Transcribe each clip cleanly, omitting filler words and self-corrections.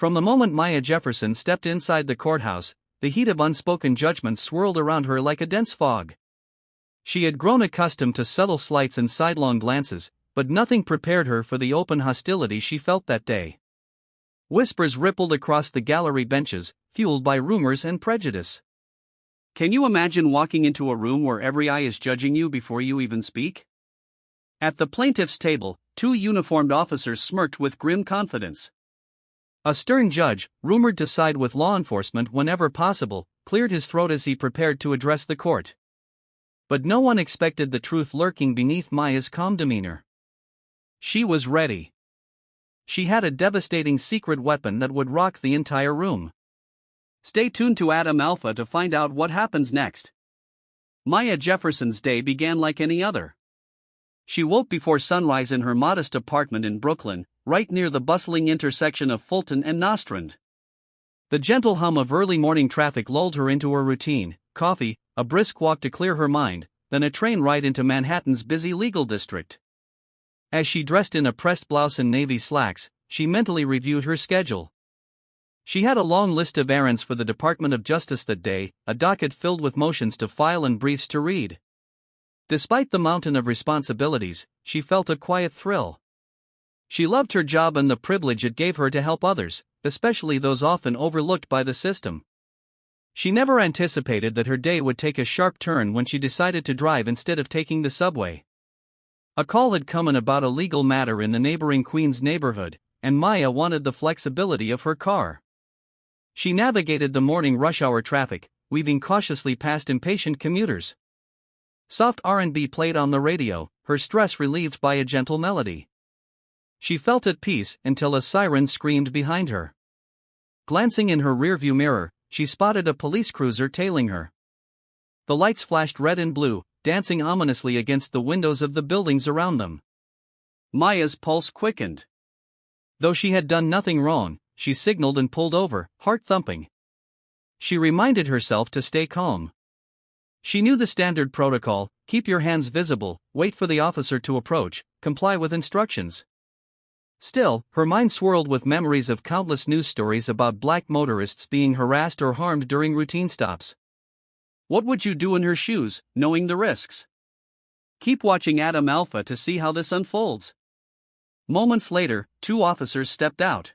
From the moment Maya Jefferson stepped inside the courthouse, the heat of unspoken judgment swirled around her like a dense fog. She had grown accustomed to subtle slights and sidelong glances, but nothing prepared her for the open hostility she felt that day. Whispers rippled across the gallery benches, fueled by rumors and prejudice. Can you imagine walking into a room where every eye is judging you before you even speak? At the plaintiff's table, two uniformed officers smirked with grim confidence. A stern judge, rumored to side with law enforcement whenever possible, cleared his throat as he prepared to address the court. But no one expected the truth lurking beneath Maya's calm demeanor. She was ready. She had a devastating secret weapon that would rock the entire room. Stay tuned to Adam Alpha to find out what happens next. Maya Jefferson's day began like any other. She woke before sunrise in her modest apartment in Brooklyn, right near the bustling intersection of Fulton and Nostrand. The gentle hum of early morning traffic lulled her into her routine: coffee, a brisk walk to clear her mind, then a train ride into Manhattan's busy legal district. As she dressed in a pressed blouse and navy slacks, she mentally reviewed her schedule. She had a long list of errands for the Department of Justice that day, a docket filled with motions to file and briefs to read. Despite the mountain of responsibilities, she felt a quiet thrill. She loved her job and the privilege it gave her to help others, especially those often overlooked by the system. She never anticipated that her day would take a sharp turn when she decided to drive instead of taking the subway. A call had come in about a legal matter in the neighboring Queens neighborhood, and Maya wanted the flexibility of her car. She navigated the morning rush hour traffic, weaving cautiously past impatient commuters. Soft R&B played on the radio, her stress relieved by a gentle melody. She felt at peace until a siren screamed behind her. Glancing in her rearview mirror, she spotted a police cruiser tailing her. The lights flashed red and blue, dancing ominously against the windows of the buildings around them. Maya's pulse quickened. Though she had done nothing wrong, she signaled and pulled over, heart thumping. She reminded herself to stay calm. She knew the standard protocol: keep your hands visible, wait for the officer to approach, comply with instructions. Still, her mind swirled with memories of countless news stories about black motorists being harassed or harmed during routine stops. What would you do in her shoes, knowing the risks? Keep watching Adam Alpha to see how this unfolds. Moments later, two officers stepped out.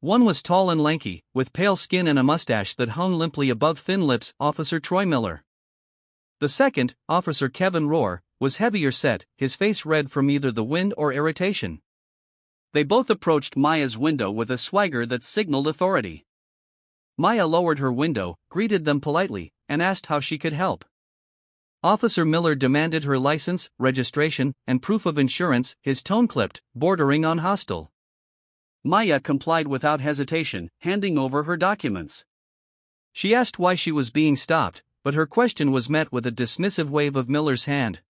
One was tall and lanky, with pale skin and a mustache that hung limply above thin lips: Officer Troy Miller. The second, Officer Kevin Rohr, was heavier set, his face red from either the wind or irritation. They both approached Maya's window with a swagger that signaled authority. Maya lowered her window, greeted them politely, and asked how she could help. Officer Miller demanded her license, registration, and proof of insurance, his tone clipped, bordering on hostile. Maya complied without hesitation, handing over her documents. She asked why she was being stopped, but her question was met with a dismissive wave of Miller's hand.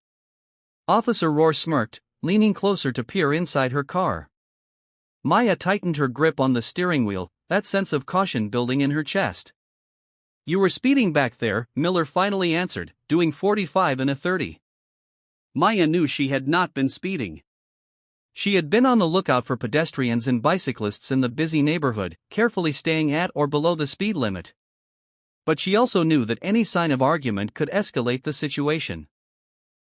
Officer Rohr smirked, leaning closer to peer inside her car. Maya tightened her grip on the steering wheel, that sense of caution building in her chest. "You were speeding back there," Miller finally answered, "doing 45 in a 30. Maya knew she had not been speeding. She had been on the lookout for pedestrians and bicyclists in the busy neighborhood, carefully staying at or below the speed limit. But she also knew that any sign of argument could escalate the situation.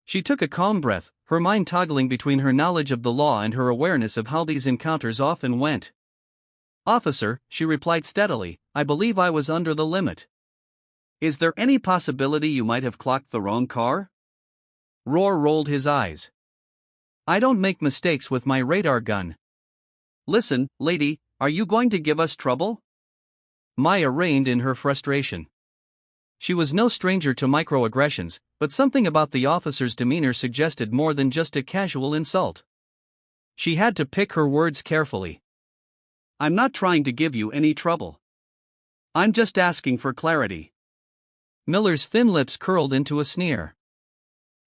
She took a calm breath, her mind toggling between her knowledge of the law and her awareness of how these encounters often went. "Officer," she replied steadily, "I believe I was under the limit." "Is there any possibility you might have clocked the wrong car?" Rohr rolled his eyes. "I don't make mistakes with my radar gun." "Listen, lady, are you going to give us trouble?" Maya reined in her frustration. She was no stranger to microaggressions, but something about the officer's demeanor suggested more than just a casual insult. She had to pick her words carefully. "I'm not trying to give you any trouble. I'm just asking for clarity." Miller's thin lips curled into a sneer.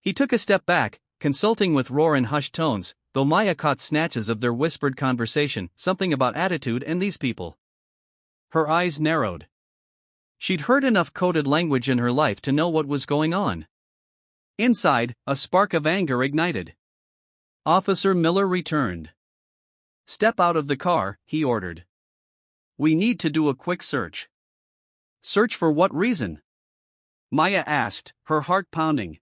He took a step back, consulting with Rohr in hushed tones, though Maya caught snatches of their whispered conversation, something about attitude and these people. Her eyes narrowed. She'd heard enough coded language in her life to know what was going on. Inside, a spark of anger ignited. Officer Miller returned. "Step out of the car," he ordered. We need to do a quick search. Search for what reason? Maya asked, her heart pounding.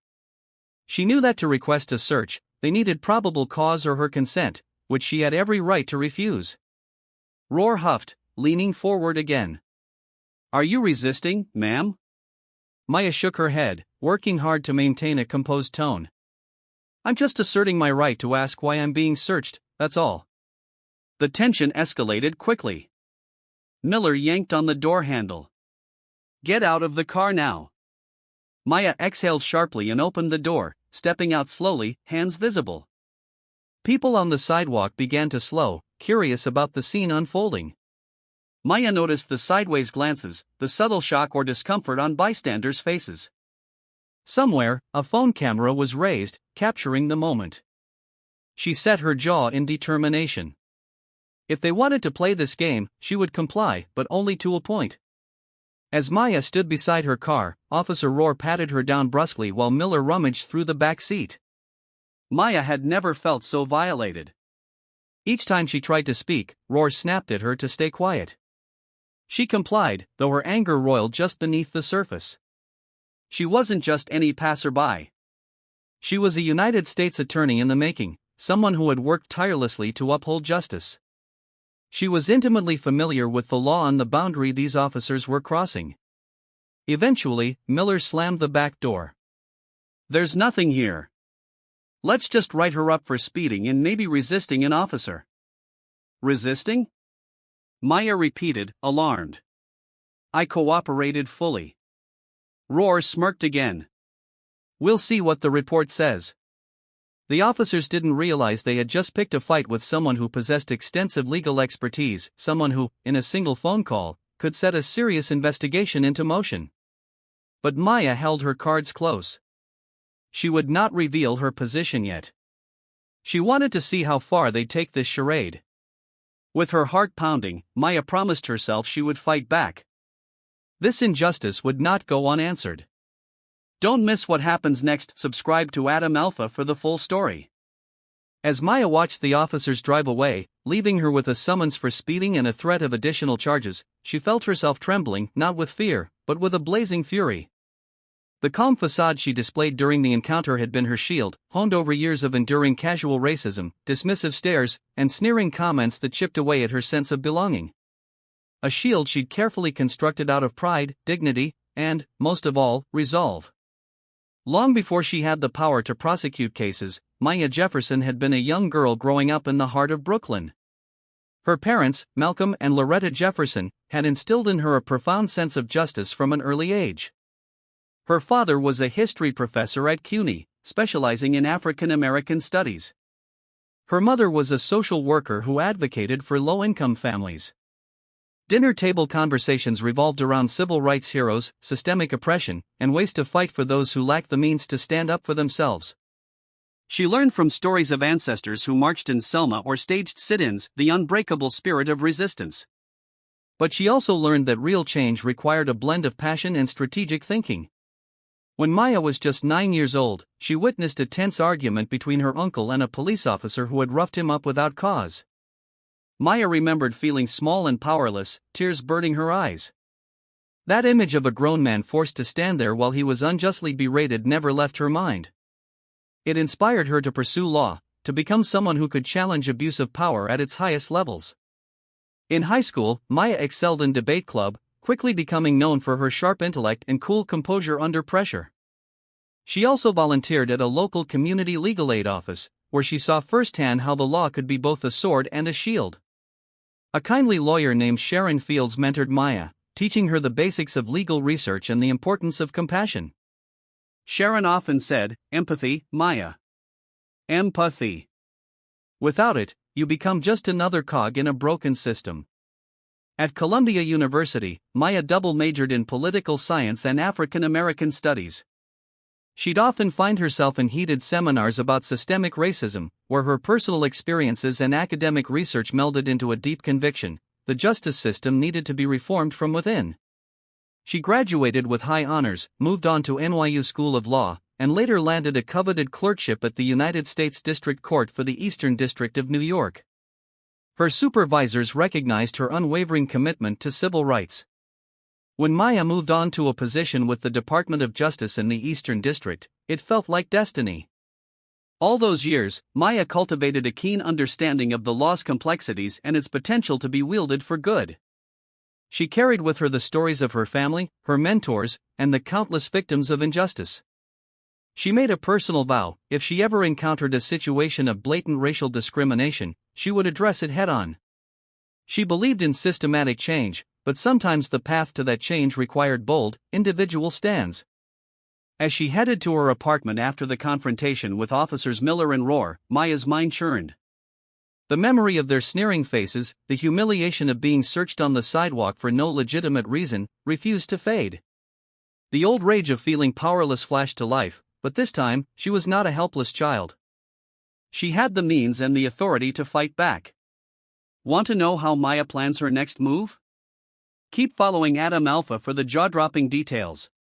She knew that to request a search, they needed probable cause or her consent, which she had every right to refuse. Roar huffed, leaning forward again. Are you resisting, ma'am? Maya shook her head, working hard to maintain a composed tone. I'm just asserting my right to ask why I'm being searched, that's all. The tension escalated quickly. Miller yanked on the door handle. Get out of the car now. Maya exhaled sharply and opened the door, stepping out slowly, hands visible. People on the sidewalk began to slow, curious about the scene unfolding. Maya noticed the sideways glances, the subtle shock or discomfort on bystanders' faces. Somewhere, a phone camera was raised, capturing the moment. She set her jaw in determination. If they wanted to play this game, she would comply, but only to a point. As Maya stood beside her car, Officer Rohr patted her down brusquely while Miller rummaged through the back seat. Maya had never felt so violated. Each time she tried to speak, Rohr snapped at her to stay quiet. She complied, though her anger roiled just beneath the surface. She wasn't just any passerby. She was a United States attorney in the making, someone who had worked tirelessly to uphold justice. She was intimately familiar with the law and the boundary these officers were crossing. Eventually, Miller slammed the back door. There's nothing here. Let's just write her up for speeding and maybe resisting an officer. Resisting? Maya repeated, alarmed. I cooperated fully. Rohr smirked again. We'll see what the report says. The officers didn't realize they had just picked a fight with someone who possessed extensive legal expertise, someone who, in a single phone call, could set a serious investigation into motion. But Maya held her cards close. She would not reveal her position yet. She wanted to see how far they'd take this charade. With her heart pounding, Maya promised herself she would fight back. This injustice would not go unanswered. Don't miss what happens next. Subscribe to Adam Alpha for the full story. As Maya watched the officers drive away, leaving her with a summons for speeding and a threat of additional charges, she felt herself trembling, not with fear, but with a blazing fury. The calm facade she displayed during the encounter had been her shield, honed over years of enduring casual racism, dismissive stares, and sneering comments that chipped away at her sense of belonging. A shield she'd carefully constructed out of pride, dignity, and, most of all, resolve. Long before she had the power to prosecute cases, Maya Jefferson had been a young girl growing up in the heart of Brooklyn. Her parents, Malcolm and Loretta Jefferson, had instilled in her a profound sense of justice from an early age. Her father was a history professor at CUNY, specializing in African American studies. Her mother was a social worker who advocated for low-income families. Dinner table conversations revolved around civil rights heroes, systemic oppression, and ways to fight for those who lacked the means to stand up for themselves. She learned from stories of ancestors who marched in Selma or staged sit-ins, the unbreakable spirit of resistance. But she also learned that real change required a blend of passion and strategic thinking. When Maya was just 9 years old, she witnessed a tense argument between her uncle and a police officer who had roughed him up without cause. Maya remembered feeling small and powerless, tears burning her eyes. That image of a grown man forced to stand there while he was unjustly berated never left her mind. It inspired her to pursue law, to become someone who could challenge abuse of power at its highest levels. In high school, Maya excelled in debate club, quickly becoming known for her sharp intellect and cool composure under pressure. She also volunteered at a local community legal aid office, where she saw firsthand how the law could be both a sword and a shield. A kindly lawyer named Sharon Fields mentored Maya, teaching her the basics of legal research and the importance of compassion. Sharon often said, "Empathy, Maya. Empathy. Without it, you become just another cog in a broken system." At Columbia University, Maya double majored in political science and African American studies. She'd often find herself in heated seminars about systemic racism, where her personal experiences and academic research melded into a deep conviction: the justice system needed to be reformed from within. She graduated with high honors, moved on to NYU School of Law, and later landed a coveted clerkship at the United States District Court for the Eastern District of New York. Her supervisors recognized her unwavering commitment to civil rights. When Maya moved on to a position with the Department of Justice in the Eastern District, it felt like destiny. All those years, Maya cultivated a keen understanding of the law's complexities and its potential to be wielded for good. She carried with her the stories of her family, her mentors, and the countless victims of injustice. She made a personal vow: if she ever encountered a situation of blatant racial discrimination, she would address it head-on. She believed in systematic change, but sometimes the path to that change required bold, individual stands. As she headed to her apartment after the confrontation with Officers Miller and Rohr, Maya's mind churned. The memory of their sneering faces, the humiliation of being searched on the sidewalk for no legitimate reason, refused to fade. The old rage of feeling powerless flashed to life, but this time, she was not a helpless child. She had the means and the authority to fight back. Want to know how Maya plans her next move? Keep following Adam Alpha for the jaw-dropping details.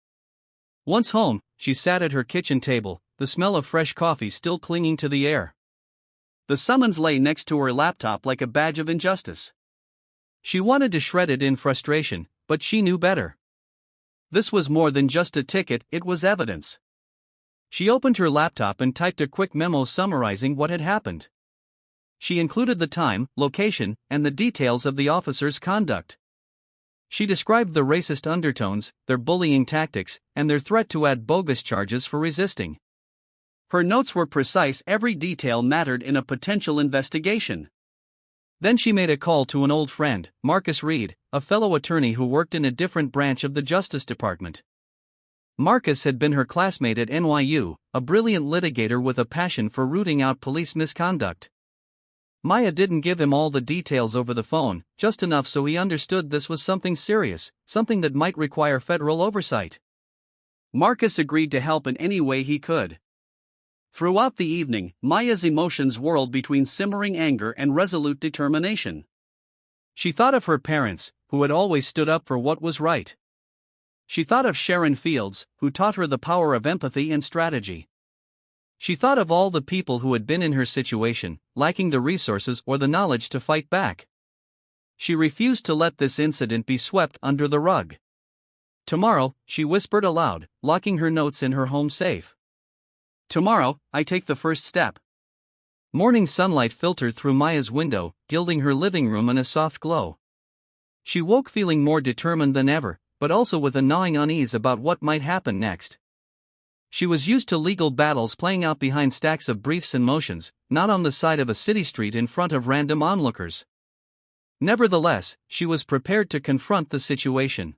Once home, she sat at her kitchen table, the smell of fresh coffee still clinging to the air. The summons lay next to her laptop like a badge of injustice. She wanted to shred it in frustration, but she knew better. This was more than just a ticket, it was evidence. She opened her laptop and typed a quick memo summarizing what had happened. She included the time, location, and the details of the officer's conduct. She described the racist undertones, their bullying tactics, and their threat to add bogus charges for resisting. Her notes were precise, every detail mattered in a potential investigation. Then she made a call to an old friend, Marcus Reed, a fellow attorney who worked in a different branch of the Justice Department. Marcus had been her classmate at NYU, a brilliant litigator with a passion for rooting out police misconduct. Maya didn't give him all the details over the phone, just enough so he understood this was something serious, something that might require federal oversight. Marcus agreed to help in any way he could. Throughout the evening, Maya's emotions whirled between simmering anger and resolute determination. She thought of her parents, who had always stood up for what was right. She thought of Sharon Fields, who taught her the power of empathy and strategy. She thought of all the people who had been in her situation, lacking the resources or the knowledge to fight back. She refused to let this incident be swept under the rug. Tomorrow, she whispered aloud, locking her notes in her home safe. Tomorrow, I take the first step. Morning sunlight filtered through Maya's window, gilding her living room in a soft glow. She woke feeling more determined than ever, but also with a gnawing unease about what might happen next. She was used to legal battles playing out behind stacks of briefs and motions, not on the side of a city street in front of random onlookers. Nevertheless, she was prepared to confront the situation.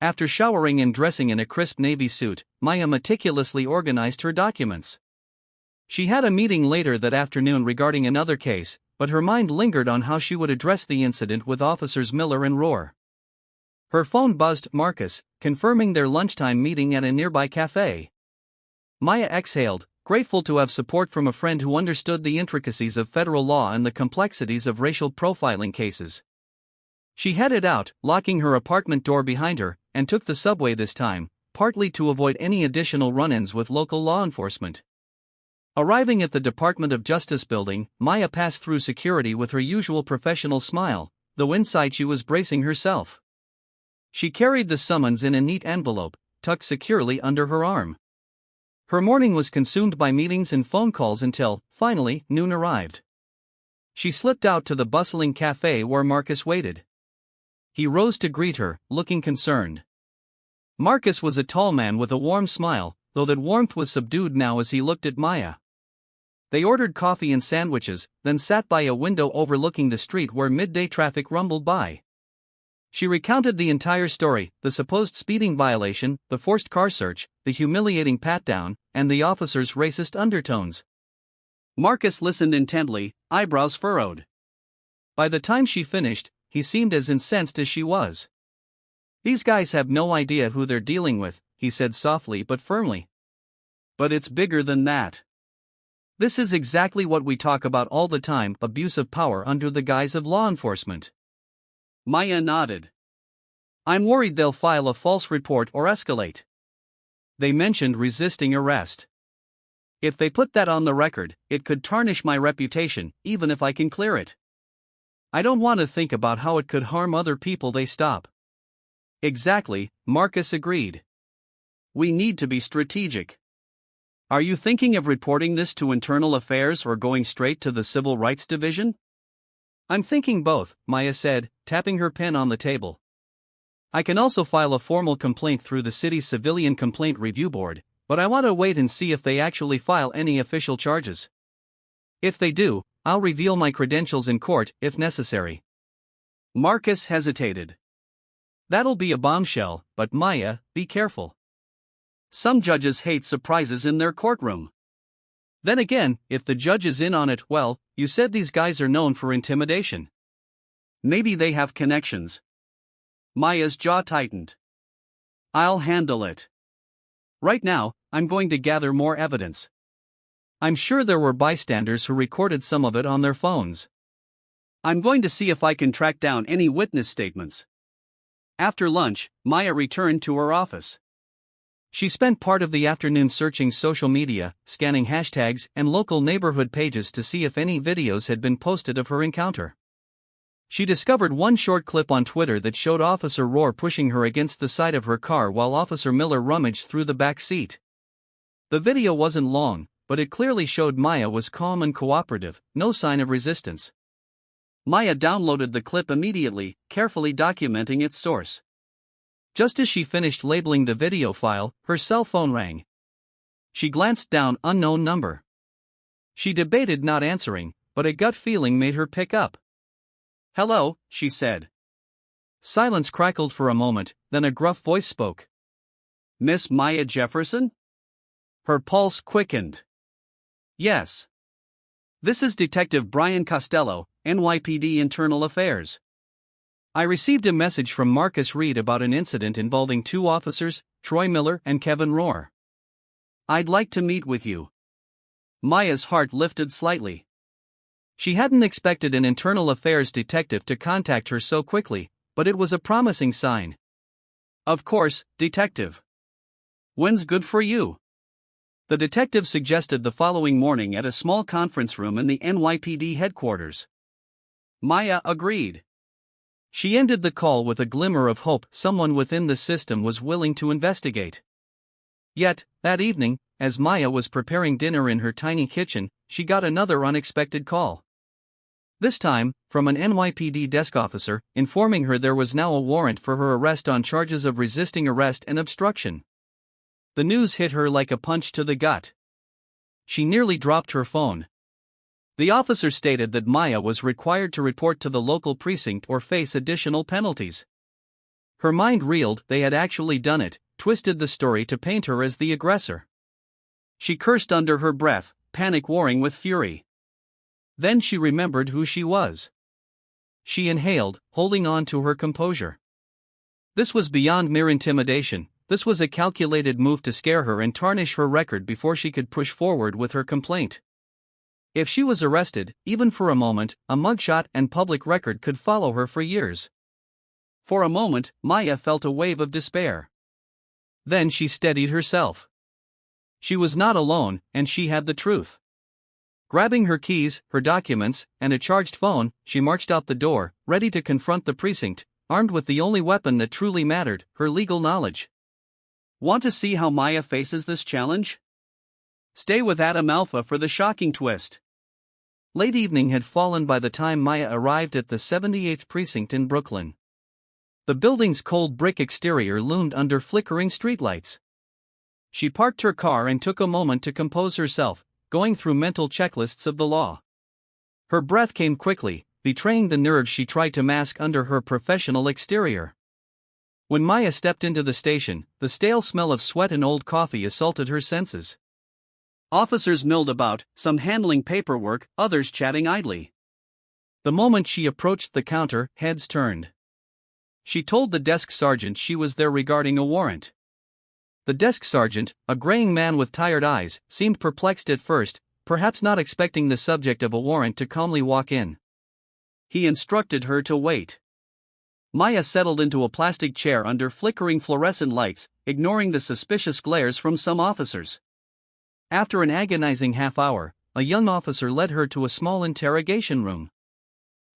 After showering and dressing in a crisp navy suit, Maya meticulously organized her documents. She had a meeting later that afternoon regarding another case, but her mind lingered on how she would address the incident with Officers Miller and Rohr. Her phone buzzed Marcus, confirming their lunchtime meeting at a nearby cafe. Maya exhaled, grateful to have support from a friend who understood the intricacies of federal law and the complexities of racial profiling cases. She headed out, locking her apartment door behind her, and took the subway this time, partly to avoid any additional run-ins with local law enforcement. Arriving at the Department of Justice building, Maya passed through security with her usual professional smile, though inside she was bracing herself. She carried the summons in a neat envelope, tucked securely under her arm. Her morning was consumed by meetings and phone calls until, finally, noon arrived. She slipped out to the bustling cafe where Marcus waited. He rose to greet her, looking concerned. Marcus was a tall man with a warm smile, though that warmth was subdued now as he looked at Maya. They ordered coffee and sandwiches, then sat by a window overlooking the street where midday traffic rumbled by. She recounted the entire story, the supposed speeding violation, the forced car search, the humiliating pat-down, and the officer's racist undertones. Marcus listened intently, eyebrows furrowed. By the time she finished, he seemed as incensed as she was. "These guys have no idea who they're dealing with," he said softly but firmly. "But it's bigger than that. This is exactly what we talk about all the time, abuse of power under the guise of law enforcement." Maya nodded. "I'm worried they'll file a false report or escalate. They mentioned resisting arrest. If they put that on the record, it could tarnish my reputation, even if I can clear it. I don't want to think about how it could harm other people they stop. Exactly, Marcus agreed. We need to be strategic. Are you thinking of reporting this to Internal Affairs or going straight to the Civil Rights Division? I'm thinking both, Maya said, tapping her pen on the table. I can also file a formal complaint through the city's Civilian Complaint Review Board, but I want to wait and see if they actually file any official charges. If they do, I'll reveal my credentials in court if necessary. Marcus hesitated. That'll be a bombshell, but Maya, be careful. Some judges hate surprises in their courtroom. Then again, if the judge is in on it, well, you said these guys are known for intimidation. Maybe they have connections. Maya's jaw tightened. I'll handle it. Right now, I'm going to gather more evidence. I'm sure there were bystanders who recorded some of it on their phones. I'm going to see if I can track down any witness statements. After lunch, Maya returned to her office. She spent part of the afternoon searching social media, scanning hashtags and local neighborhood pages to see if any videos had been posted of her encounter. She discovered one short clip on Twitter that showed Officer Rohr pushing her against the side of her car while Officer Miller rummaged through the back seat. The video wasn't long, but it clearly showed Maya was calm and cooperative, no sign of resistance. Maya downloaded the clip immediately, carefully documenting its source. Just as she finished labeling the video file, her cell phone rang. She glanced down, unknown number. She debated not answering, but a gut feeling made her pick up. "Hello," she said. Silence crackled for a moment, then a gruff voice spoke. "Miss Maya Jefferson?" Her pulse quickened. "Yes. This is Detective Brian Costello, NYPD Internal Affairs. I received a message from Marcus Reed about an incident involving two officers, Troy Miller and Kevin Rohr. I'd like to meet with you." Maya's heart lifted slightly. She hadn't expected an internal affairs detective to contact her so quickly, but it was a promising sign. "Of course, Detective. When's good for you?" The detective suggested the following morning at a small conference room in the NYPD headquarters. Maya agreed. She ended the call with a glimmer of hope someone within the system was willing to investigate. Yet, that evening, as Maya was preparing dinner in her tiny kitchen, she got another unexpected call. This time, from an NYPD desk officer, informing her there was now a warrant for her arrest on charges of resisting arrest and obstruction. The news hit her like a punch to the gut. She nearly dropped her phone. The officer stated that Maya was required to report to the local precinct or face additional penalties. Her mind reeled. They had actually done it, twisted the story to paint her as the aggressor. She cursed under her breath, panic warring with fury. Then she remembered who she was. She inhaled, holding on to her composure. This was beyond mere intimidation. This was a calculated move to scare her and tarnish her record before she could push forward with her complaint. If she was arrested, even for a moment, a mugshot and public record could follow her for years. For a moment, Maya felt a wave of despair. Then she steadied herself. She was not alone, and she had the truth. Grabbing her keys, her documents, and a charged phone, she marched out the door, ready to confront the precinct, armed with the only weapon that truly mattered, her legal knowledge. Want to see how Maya faces this challenge? Stay with Adam Alpha for the shocking twist. Late evening had fallen by the time Maya arrived at the 78th precinct in Brooklyn. The building's cold brick exterior loomed under flickering streetlights. She parked her car and took a moment to compose herself, going through mental checklists of the law. Her breath came quickly, betraying the nerves she tried to mask under her professional exterior. When Maya stepped into the station, the stale smell of sweat and old coffee assaulted her senses. Officers milled about, some handling paperwork, others chatting idly. The moment she approached the counter, heads turned. She told the desk sergeant she was there regarding a warrant. The desk sergeant, a graying man with tired eyes, seemed perplexed at first, perhaps not expecting the subject of a warrant to calmly walk in. He instructed her to wait. Maya settled into a plastic chair under flickering fluorescent lights, ignoring the suspicious glares from some officers. After an agonizing half hour, a young officer led her to a small interrogation room.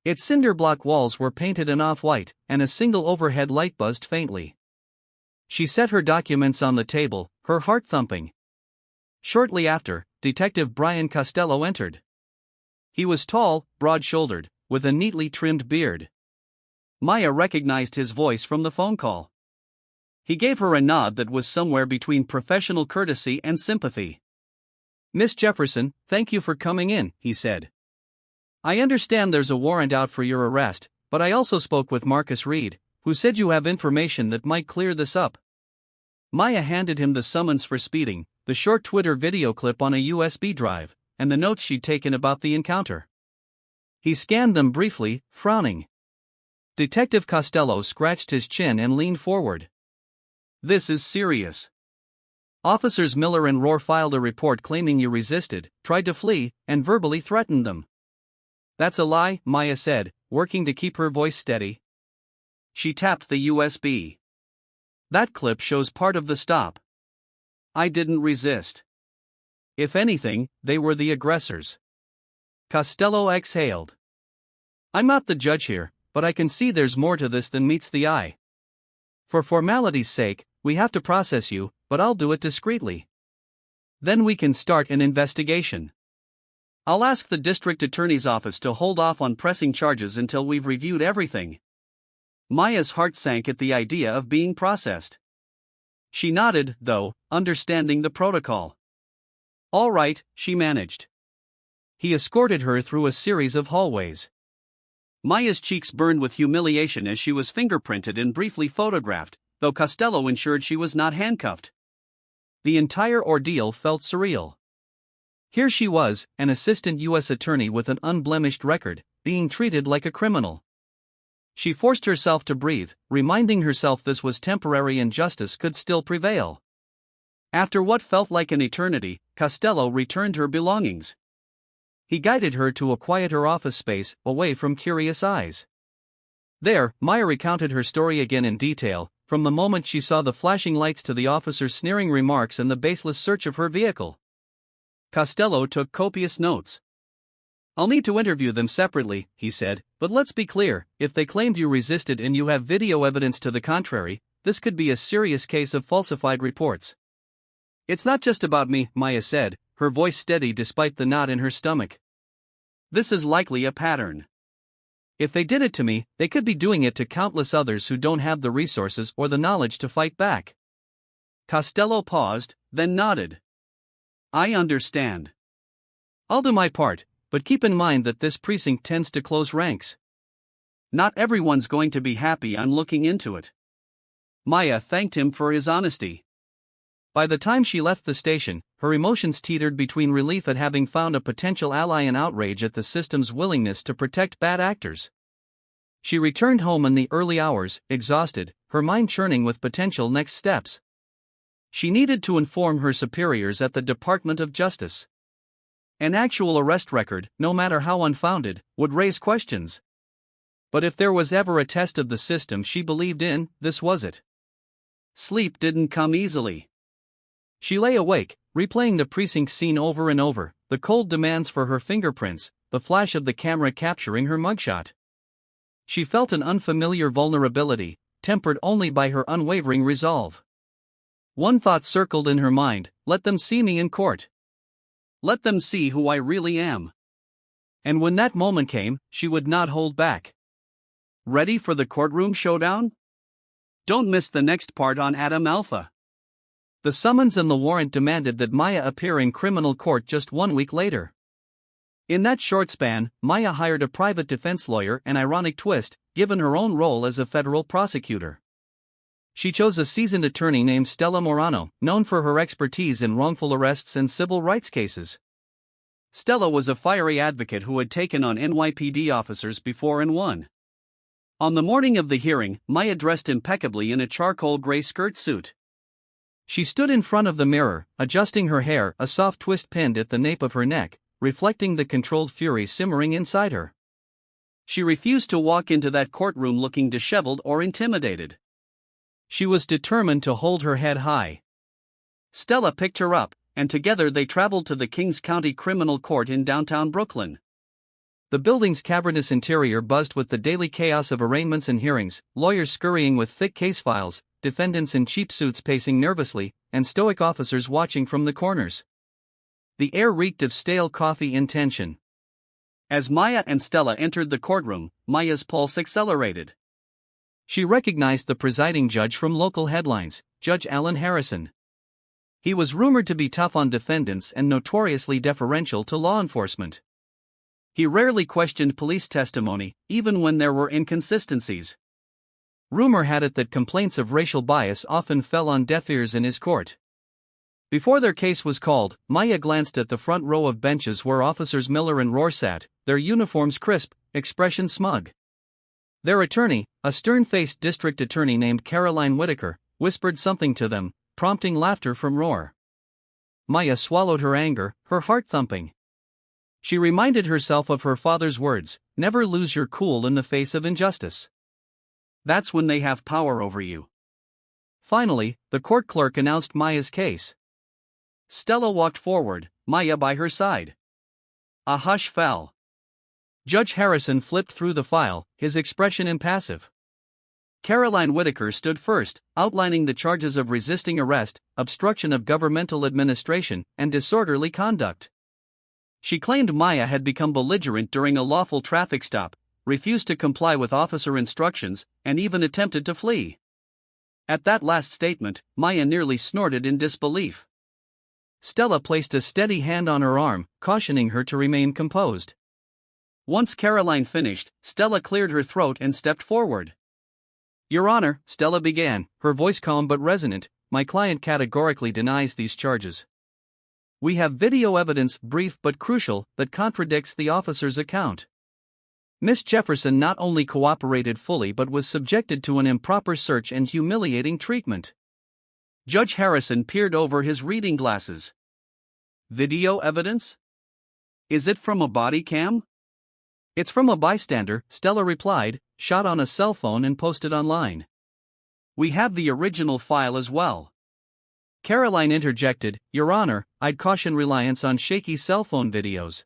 Its cinder-block walls were painted an off-white, and a single overhead light buzzed faintly. She set her documents on the table, her heart thumping. Shortly after, Detective Brian Costello entered. He was tall, broad-shouldered, with a neatly trimmed beard. Maya recognized his voice from the phone call. He gave her a nod that was somewhere between professional courtesy and sympathy. "Miss Jefferson, thank you for coming in," he said. "I understand there's a warrant out for your arrest, but I also spoke with Marcus Reed, who said you have information that might clear this up." Maya handed him the summons for speeding, the short Twitter video clip on a USB drive, and the notes she'd taken about the encounter. He scanned them briefly, frowning. Detective Costello scratched his chin and leaned forward. "This is serious. Officers Miller and Rohr filed a report claiming you resisted, tried to flee, and verbally threatened them." "That's a lie," Maya said, working to keep her voice steady. She tapped the USB. "That clip shows part of the stop. I didn't resist. If anything, they were the aggressors." Costello exhaled. "I'm not the judge here, but I can see there's more to this than meets the eye. For formality's sake, we have to process you, but I'll do it discreetly. Then we can start an investigation. I'll ask the district attorney's office to hold off on pressing charges until we've reviewed everything." Maya's heart sank at the idea of being processed. She nodded, though, understanding the protocol. "All right," she managed. He escorted her through a series of hallways. Maya's cheeks burned with humiliation as she was fingerprinted and briefly photographed, though Costello ensured she was not handcuffed. The entire ordeal felt surreal. Here she was, an assistant U.S. attorney with an unblemished record, being treated like a criminal. She forced herself to breathe, reminding herself this was temporary and justice could still prevail. After what felt like an eternity, Costello returned her belongings. He guided her to a quieter office space, away from curious eyes. There, Maya recounted her story again in detail, from the moment she saw the flashing lights to the officer's sneering remarks and the baseless search of her vehicle. Costello took copious notes. "I'll need to interview them separately," he said, "but let's be clear, if they claimed you resisted and you have video evidence to the contrary, this could be a serious case of falsified reports." "It's not just about me," Maya said, her voice steady despite the knot in her stomach. "This is likely a pattern. If they did it to me, they could be doing it to countless others who don't have the resources or the knowledge to fight back." Costello paused, then nodded. "I understand. I'll do my part, but keep in mind that this precinct tends to close ranks. Not everyone's going to be happy I'm looking into it." Maya thanked him for his honesty. By the time she left the station, her emotions teetered between relief at having found a potential ally and outrage at the system's willingness to protect bad actors. She returned home in the early hours, exhausted, her mind churning with potential next steps. She needed to inform her superiors at the Department of Justice. An actual arrest record, no matter how unfounded, would raise questions. But if there was ever a test of the system she believed in, this was it. Sleep didn't come easily. She lay awake, replaying the precinct scene over and over, the cold demands for her fingerprints, the flash of the camera capturing her mugshot. She felt an unfamiliar vulnerability, tempered only by her unwavering resolve. One thought circled in her mind: let them see me in court. Let them see who I really am. And when that moment came, she would not hold back. Ready for the courtroom showdown? Don't miss the next part on Adam Alpha. The summons and the warrant demanded that Maya appear in criminal court just 1 week later. In that short span, Maya hired a private defense lawyer, an ironic twist, given her own role as a federal prosecutor. She chose a seasoned attorney named Stella Morano, known for her expertise in wrongful arrests and civil rights cases. Stella was a fiery advocate who had taken on NYPD officers before and won. On the morning of the hearing, Maya dressed impeccably in a charcoal gray skirt suit. She stood in front of the mirror, adjusting her hair, a soft twist pinned at the nape of her neck, reflecting the controlled fury simmering inside her. She refused to walk into that courtroom looking disheveled or intimidated. She was determined to hold her head high. Stella picked her up, and together they traveled to the Kings County Criminal Court in downtown Brooklyn. The building's cavernous interior buzzed with the daily chaos of arraignments and hearings, lawyers scurrying with thick case files, defendants in cheap suits pacing nervously, and stoic officers watching from the corners. The air reeked of stale coffee and tension. As Maya and Stella entered the courtroom, Maya's pulse accelerated. She recognized the presiding judge from local headlines, Judge Alan Harrison. He was rumored to be tough on defendants and notoriously deferential to law enforcement. He rarely questioned police testimony, even when there were inconsistencies. Rumor had it that complaints of racial bias often fell on deaf ears in his court. Before their case was called, Maya glanced at the front row of benches where Officers Miller and Rohr sat, their uniforms crisp, expression smug. Their attorney, a stern-faced district attorney named Caroline Whitaker, whispered something to them, prompting laughter from Rohr. Maya swallowed her anger, her heart thumping. She reminded herself of her father's words, "Never lose your cool in the face of injustice. That's when they have power over you." Finally, the court clerk announced Maya's case. Stella walked forward, Maya by her side. A hush fell. Judge Harrison flipped through the file, his expression impassive. Caroline Whitaker stood first, outlining the charges of resisting arrest, obstruction of governmental administration, and disorderly conduct. She claimed Maya had become belligerent during a lawful traffic stop, refused to comply with officer instructions, and even attempted to flee. At that last statement, Maya nearly snorted in disbelief. Stella placed a steady hand on her arm, cautioning her to remain composed. Once Caroline finished, Stella cleared her throat and stepped forward. "Your Honor," Stella began, her voice calm but resonant, "my client categorically denies these charges. We have video evidence, brief but crucial, that contradicts the officer's account. Miss Jefferson not only cooperated fully but was subjected to an improper search and humiliating treatment." Judge Harrison peered over his reading glasses. "Video evidence? Is it from a body cam?" "It's from a bystander," Stella replied, "shot on a cell phone and posted online. We have the original file as well." Caroline interjected, "Your Honor, I'd caution reliance on shaky cell phone videos.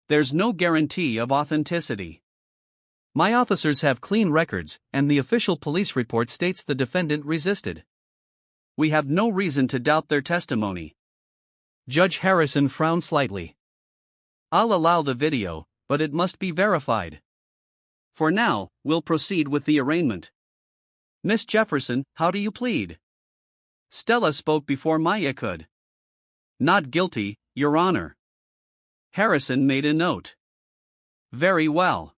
There's no guarantee of authenticity. My officers have clean records, and the official police report states the defendant resisted. We have no reason to doubt their testimony." Judge Harrison frowned slightly. "I'll allow the video, but it must be verified. For now, we'll proceed with the arraignment. Miss Jefferson, how do you plead?" Stella spoke before Maya could. "Not guilty, Your Honor." Harrison made a note. "Very well.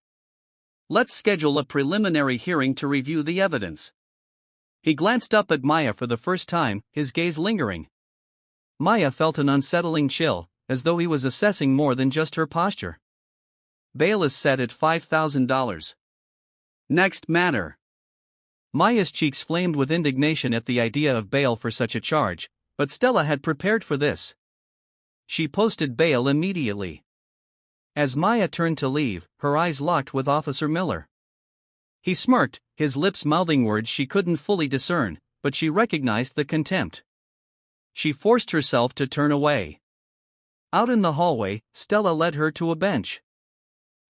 Let's schedule a preliminary hearing to review the evidence." He glanced up at Maya for the first time, his gaze lingering. Maya felt an unsettling chill, as though he was assessing more than just her posture. "Bail is set at $5,000. Next matter." Maya's cheeks flamed with indignation at the idea of bail for such a charge, but Stella had prepared for this. She posted bail immediately. As Maya turned to leave, her eyes locked with Officer Miller. He smirked, his lips mouthing words she couldn't fully discern, but she recognized the contempt. She forced herself to turn away. Out in the hallway, Stella led her to a bench.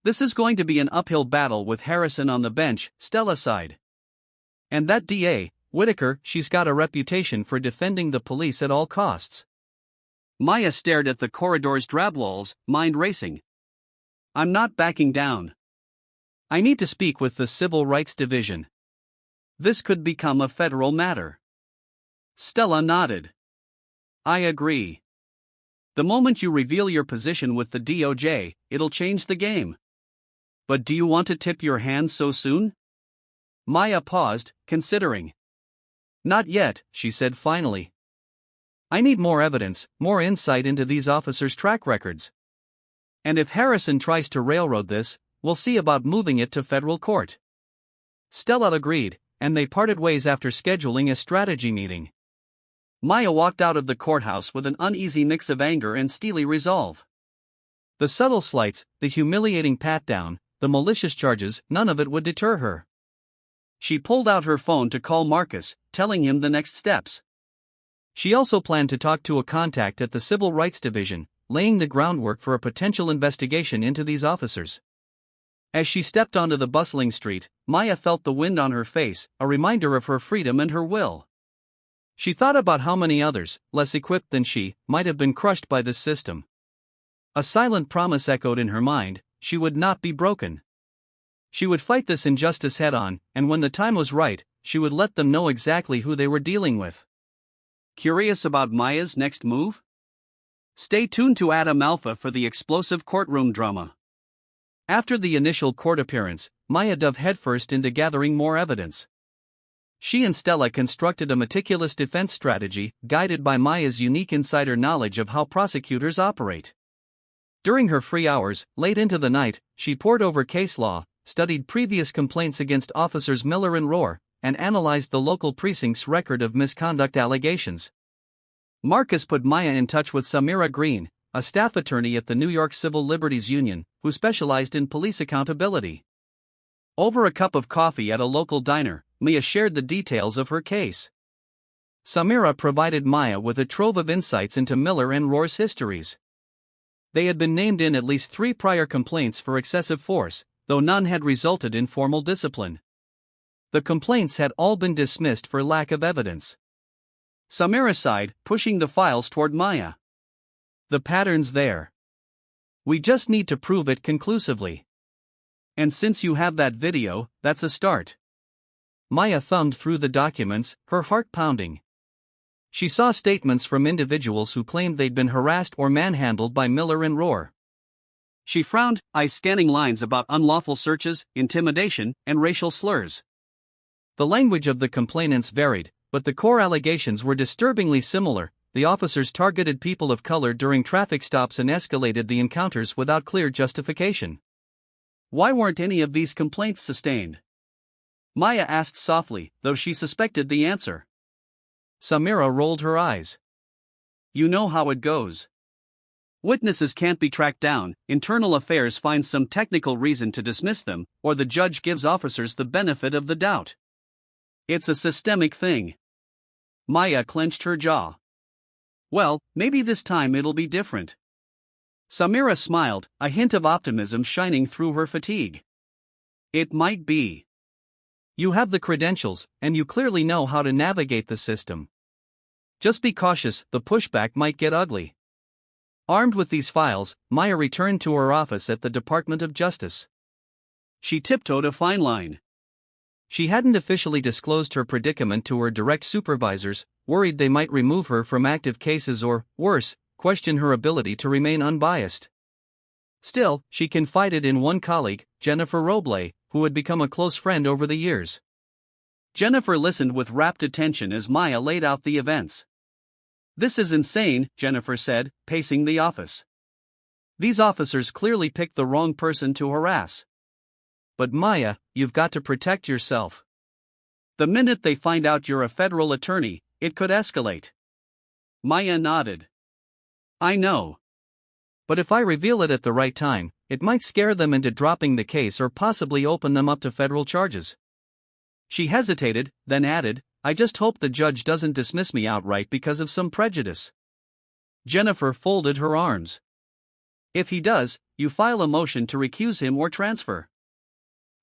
"This is going to be an uphill battle with Harrison on the bench," Stella sighed. "And that DA, Whitaker, she's got a reputation for defending the police at all costs." Maya stared at the corridor's drab walls, mind racing. "I'm not backing down. I need to speak with the Civil Rights Division. This could become a federal matter." Stella nodded. "I agree. The moment you reveal your position with the DOJ, it'll change the game. But do you want to tip your hand so soon?" Maya paused, considering. "Not yet," she said finally. "I need more evidence, more insight into these officers' track records. And if Harrison tries to railroad this, we'll see about moving it to federal court." Stella agreed, and they parted ways after scheduling a strategy meeting. Maya walked out of the courthouse with an uneasy mix of anger and steely resolve. The subtle slights, the humiliating pat-down, the malicious charges, none of it would deter her. She pulled out her phone to call Marcus, telling him the next steps. She also planned to talk to a contact at the Civil Rights Division, laying the groundwork for a potential investigation into these officers. As she stepped onto the bustling street, Maya felt the wind on her face, a reminder of her freedom and her will. She thought about how many others, less equipped than she, might have been crushed by this system. A silent promise echoed in her mind: she would not be broken. She would fight this injustice head-on, and when the time was right, she would let them know exactly who they were dealing with. Curious about Maya's next move? Stay tuned to Adam Alpha for the explosive courtroom drama. After the initial court appearance, Maya dove headfirst into gathering more evidence. She and Stella constructed a meticulous defense strategy, guided by Maya's unique insider knowledge of how prosecutors operate. During her free hours, late into the night, she pored over case law, studied previous complaints against officers Miller and Rohr, and analyzed the local precinct's record of misconduct allegations. Marcus put Maya in touch with Samira Green, a staff attorney at the New York Civil Liberties Union, who specialized in police accountability. Over a cup of coffee at a local diner, Maya shared the details of her case. Samira provided Maya with a trove of insights into Miller and Rohr's histories. They had been named in at least 3 prior complaints for excessive force, though none had resulted in formal discipline. The complaints had all been dismissed for lack of evidence. Samira sighed, pushing the files toward Maya. The pattern's there. We just need to prove it conclusively. And since you have that video, that's a start. Maya thumbed through the documents, her heart pounding. She saw statements from individuals who claimed they'd been harassed or manhandled by Miller and Rohr. She frowned, eyes scanning lines about unlawful searches, intimidation, and racial slurs. The language of the complainants varied, but the core allegations were disturbingly similar. The officers targeted people of color during traffic stops and escalated the encounters without clear justification. Why weren't any of these complaints sustained? Maya asked softly, though she suspected the answer. Samira rolled her eyes. You know how it goes. Witnesses can't be tracked down, internal affairs finds some technical reason to dismiss them, or the judge gives officers the benefit of the doubt. It's a systemic thing. Maya clenched her jaw. Well, maybe this time it'll be different. Samira smiled, a hint of optimism shining through her fatigue. It might be. You have the credentials, and you clearly know how to navigate the system. Just be cautious, the pushback might get ugly. Armed with these files, Maya returned to her office at the Department of Justice. She tiptoed a fine line. She hadn't officially disclosed her predicament to her direct supervisors, worried they might remove her from active cases or, worse, question her ability to remain unbiased. Still, she confided in one colleague, Jennifer Roble, who had become a close friend over the years. Jennifer listened with rapt attention as Maya laid out the events. This is insane, Jennifer said, pacing the office. These officers clearly picked the wrong person to harass. But Maya, you've got to protect yourself. The minute they find out you're a federal attorney, it could escalate. Maya nodded. I know. But if I reveal it at the right time, it might scare them into dropping the case or possibly open them up to federal charges. She hesitated, then added, I just hope the judge doesn't dismiss me outright because of some prejudice. Jennifer folded her arms. If he does, you file a motion to recuse him or transfer.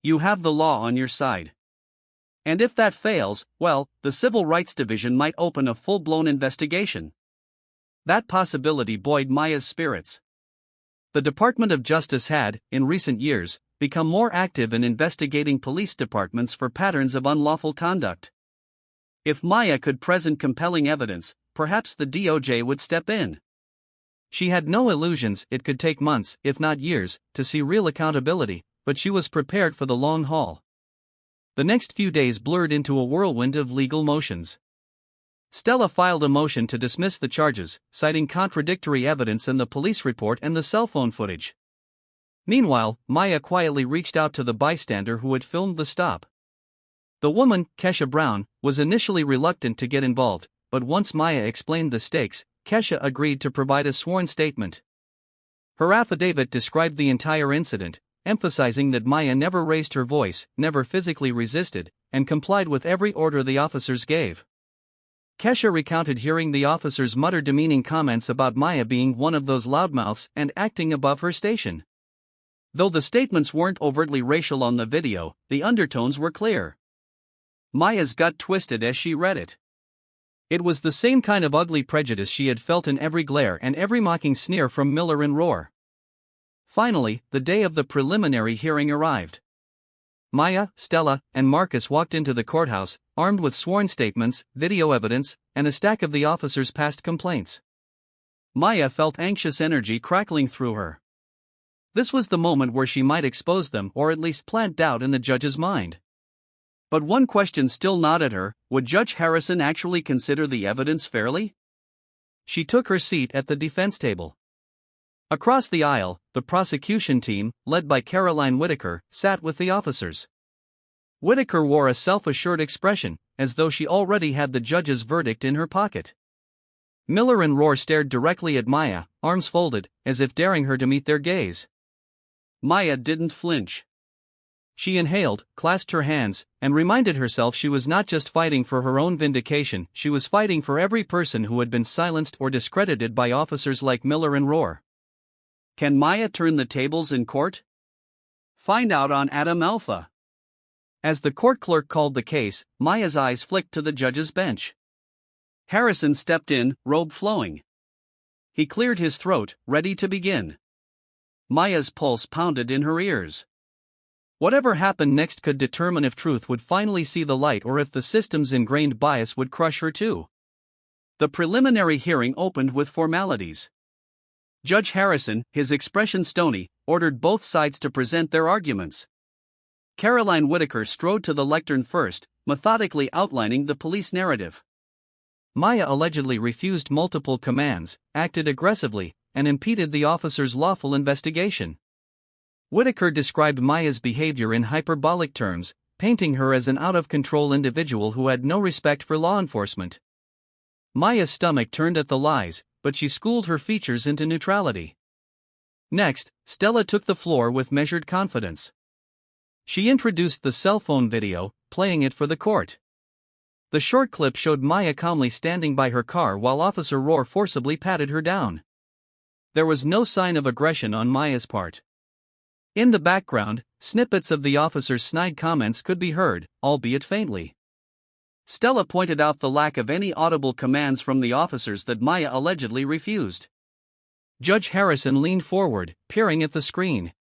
You have the law on your side. And if that fails, well, the Civil Rights Division might open a full-blown investigation. That possibility buoyed Maya's spirits. The Department of Justice had, in recent years, become more active in investigating police departments for patterns of unlawful conduct. If Maya could present compelling evidence, perhaps the DOJ would step in. She had no illusions it could take months, if not years, to see real accountability, but she was prepared for the long haul. The next few days blurred into a whirlwind of legal motions. Stella filed a motion to dismiss the charges, citing contradictory evidence in the police report and the cell phone footage. Meanwhile, Maya quietly reached out to the bystander who had filmed the stop. The woman, Kesha Brown, was initially reluctant to get involved, but once Maya explained the stakes, Kesha agreed to provide a sworn statement. Her affidavit described the entire incident, emphasizing that Maya never raised her voice, never physically resisted, and complied with every order the officers gave. Kesha recounted hearing the officers mutter demeaning comments about Maya being one of those loudmouths and acting above her station. Though the statements weren't overtly racial on the video, the undertones were clear. Maya's gut twisted as she read it. It was the same kind of ugly prejudice she had felt in every glare and every mocking sneer from Miller and Rohr. Finally, the day of the preliminary hearing arrived. Maya, Stella, and Marcus walked into the courthouse, armed with sworn statements, video evidence, and a stack of the officers' past complaints. Maya felt anxious energy crackling through her. This was the moment where she might expose them or at least plant doubt in the judge's mind. But one question still gnawed at her: would Judge Harrison actually consider the evidence fairly? She took her seat at the defense table. Across the aisle, the prosecution team, led by Caroline Whitaker, sat with the officers. Whitaker wore a self-assured expression, as though she already had the judge's verdict in her pocket. Miller and Rohr stared directly at Maya, arms folded, as if daring her to meet their gaze. Maya didn't flinch. She inhaled, clasped her hands, and reminded herself she was not just fighting for her own vindication, she was fighting for every person who had been silenced or discredited by officers like Miller and Rohr. Can Maya turn the tables in court? Find out on Adam Alpha. As the court clerk called the case, Maya's eyes flicked to the judge's bench. Harrison stepped in, robe flowing. He cleared his throat, ready to begin. Maya's pulse pounded in her ears. Whatever happened next could determine if truth would finally see the light or if the system's ingrained bias would crush her too. The preliminary hearing opened with formalities. Judge Harrison, his expression stony, ordered both sides to present their arguments. Caroline Whitaker strode to the lectern first, methodically outlining the police narrative. Maya allegedly refused multiple commands, acted aggressively, and impeded the officer's lawful investigation. Whitaker described Maya's behavior in hyperbolic terms, painting her as an out-of-control individual who had no respect for law enforcement. Maya's stomach turned at the lies, but she schooled her features into neutrality. Next, Stella took the floor with measured confidence. She introduced the cell phone video, playing it for the court. The short clip showed Maya calmly standing by her car while Officer Rohr forcibly patted her down. There was no sign of aggression on Maya's part. In the background, snippets of the officer's snide comments could be heard, albeit faintly. Stella pointed out the lack of any audible commands from the officers that Maya allegedly refused. Judge Harrison leaned forward, peering at the screen.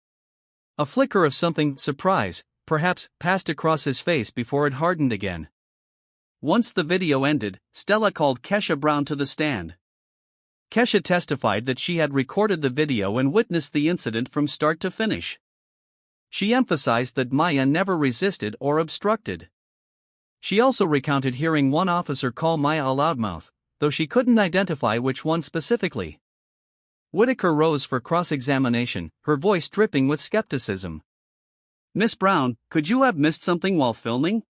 A flicker of something, surprise, perhaps, passed across his face before it hardened again. Once the video ended, Stella called Kesha Brown to the stand. Kesha testified that she had recorded the video and witnessed the incident from start to finish. She emphasized that Maya never resisted or obstructed. She also recounted hearing one officer call Maya a loudmouth, though she couldn't identify which one specifically. Whitaker rose for cross-examination, her voice dripping with skepticism. "Miss Brown, could you have missed something while filming?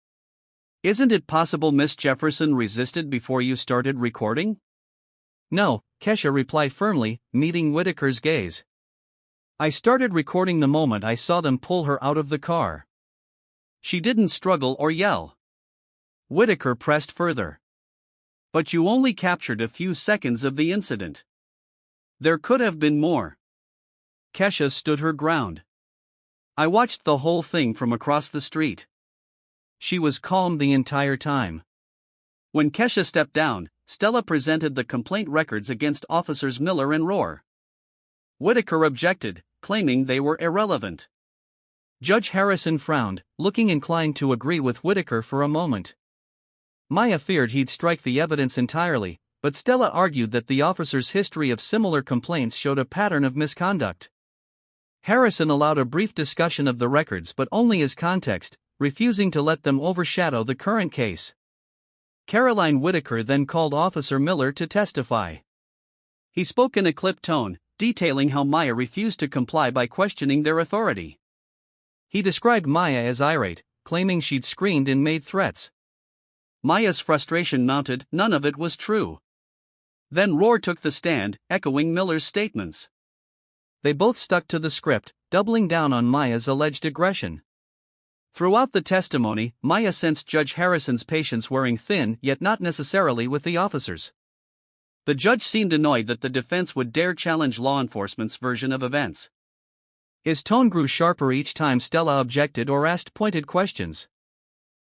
Isn't it possible Miss Jefferson resisted before you started recording?" "No," Kesha replied firmly, meeting Whitaker's gaze. "I started recording the moment I saw them pull her out of the car." She didn't struggle or yell. Whitaker pressed further. "But you only captured a few seconds of the incident. There could have been more." Kesha stood her ground. "I watched the whole thing from across the street." She was calm the entire time. When Kesha stepped down, Stella presented the complaint records against Officers Miller and Rohr. Whitaker objected, claiming they were irrelevant. Judge Harrison frowned, looking inclined to agree with Whitaker for a moment. Maya feared he'd strike the evidence entirely, but Stella argued that the officer's history of similar complaints showed a pattern of misconduct. Harrison allowed a brief discussion of the records but only as context, refusing to let them overshadow the current case. Caroline Whitaker then called Officer Miller to testify. He spoke in a clipped tone, detailing how Maya refused to comply by questioning their authority. He described Maya as irate, claiming she'd screamed and made threats. Maya's frustration mounted, none of it was true. Then Rohr took the stand, echoing Miller's statements. They both stuck to the script, doubling down on Maya's alleged aggression. Throughout the testimony, Maya sensed Judge Harrison's patience wearing thin, yet not necessarily with the officers. The judge seemed annoyed that the defense would dare challenge law enforcement's version of events. His tone grew sharper each time Stella objected or asked pointed questions.